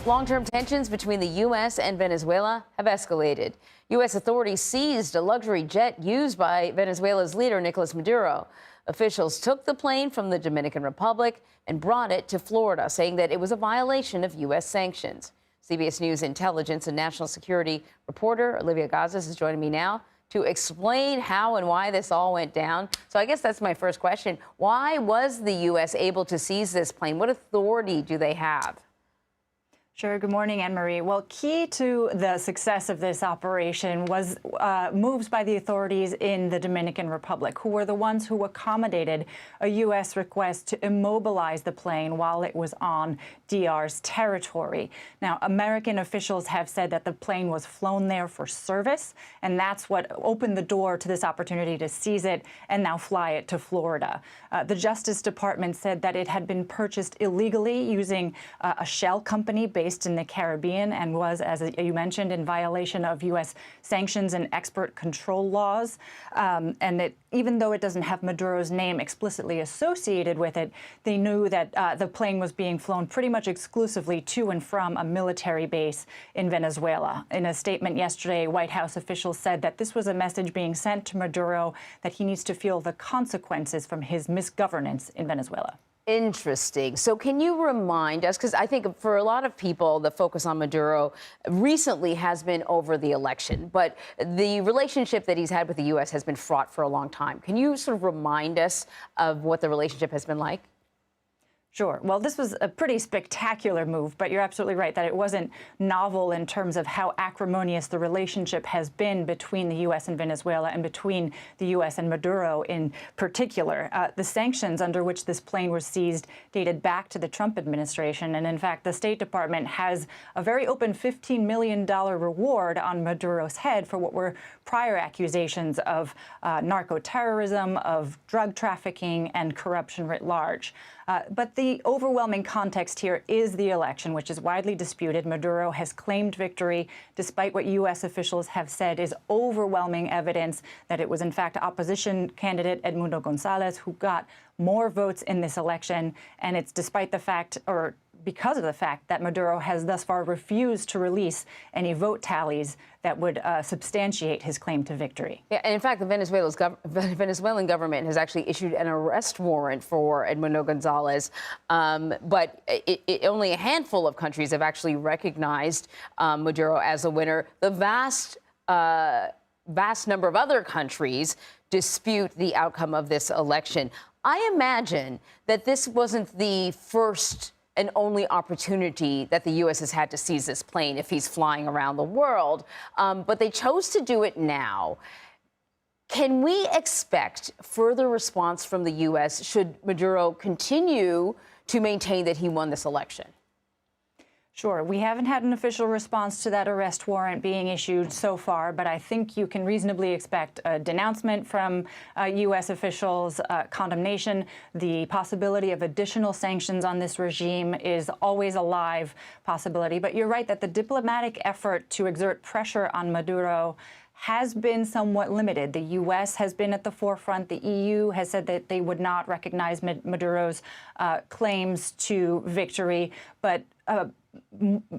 Long-term tensions between the U.S. and Venezuela have escalated. U.S. authorities seized a luxury jet used by Venezuela's leader, Nicolás Maduro. Officials took the plane from the Dominican Republic and brought it to Florida, saying that it was a violation of U.S. sanctions. CBS News intelligence and national security reporter Olivia Gazis is joining me now to explain how and why this all went down. So I guess that's my first question. Why was the U.S. able to seize this plane? What authority do they have? Sure. Good morning, Anne-Marie. Well, key to the success of this operation was moves by the authorities in the Dominican Republic, who were the ones who accommodated a U.S. request to immobilize the plane while it was on DR's territory. Now, American officials have said that the plane was flown there for service, and that's what opened the door to this opportunity to seize it and now fly it to Florida. The Justice Department said that it had been purchased illegally using a shell company based in the Caribbean and was, as you mentioned, in violation of U.S. sanctions and export control laws. And that even though it doesn't have Maduro's name explicitly associated with it, they knew that the plane was being flown pretty much exclusively to and from a military base in Venezuela. In a statement yesterday, White House officials said that this was a message being sent to Maduro that he needs to feel the consequences from his misgovernance in Venezuela. Interesting. So can you remind us, because I think for a lot of people, the focus on Maduro recently has been over the election, but the relationship that he's had with the U.S. has been fraught for a long time. Can you sort of remind us of what the relationship has been like? Sure. Well, this was a pretty spectacular move, but you're absolutely right that it wasn't novel in terms of how acrimonious the relationship has been between the U.S. and Venezuela and between the U.S. and Maduro in particular. The sanctions under which this plane was seized dated back to the Trump administration. And in fact, the State Department has a very open $15 million reward on Maduro's head for what were prior accusations of narco-terrorism, of drug trafficking, and corruption writ large. But the overwhelming context here is the election, which is widely disputed. Maduro has claimed victory, despite what U.S. officials have said is overwhelming evidence that it was, in fact, opposition candidate Edmundo Gonzalez who got more votes in this election. And it's despite the fact, or because of the fact, that Maduro has thus far refused to release any vote tallies that would substantiate his claim to victory. Yeah, and in fact, the Venezuelan government has actually issued an arrest warrant for Edmundo Gonzalez, but only a handful of countries have actually recognized Maduro as a winner. The vast number of other countries dispute the outcome of this election. I imagine that this wasn't the first and only opportunity that the U.S. has had to seize this plane if he's flying around the world. But they chose to do it now. Can we expect further response from the U.S. should Maduro continue to maintain that he won this election? Sure. We haven't had an official response to that arrest warrant being issued so far, but I think you can reasonably expect a denouncement from U.S. officials, condemnation. The possibility of additional sanctions on this regime is always a live possibility. But you're right that the diplomatic effort to exert pressure on Maduro has been somewhat limited. The U.S. has been at the forefront. The EU has said that they would not recognize Maduro's claims to victory, but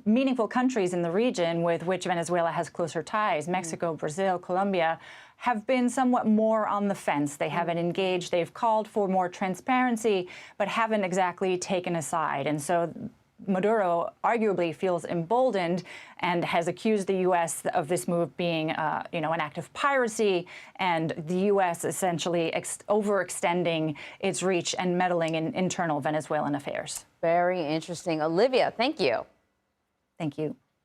meaningful countries in the region with which Venezuela has closer ties, Mexico, Brazil, Colombia, have been somewhat more on the fence. They haven't engaged. They've called for more transparency, but haven't exactly taken a side. And so Maduro arguably feels emboldened and has accused the U.S. of this move being, an act of piracy, and the U.S. essentially overextending its reach and meddling in internal Venezuelan affairs. Very interesting. Olivia, thank you. Thank you.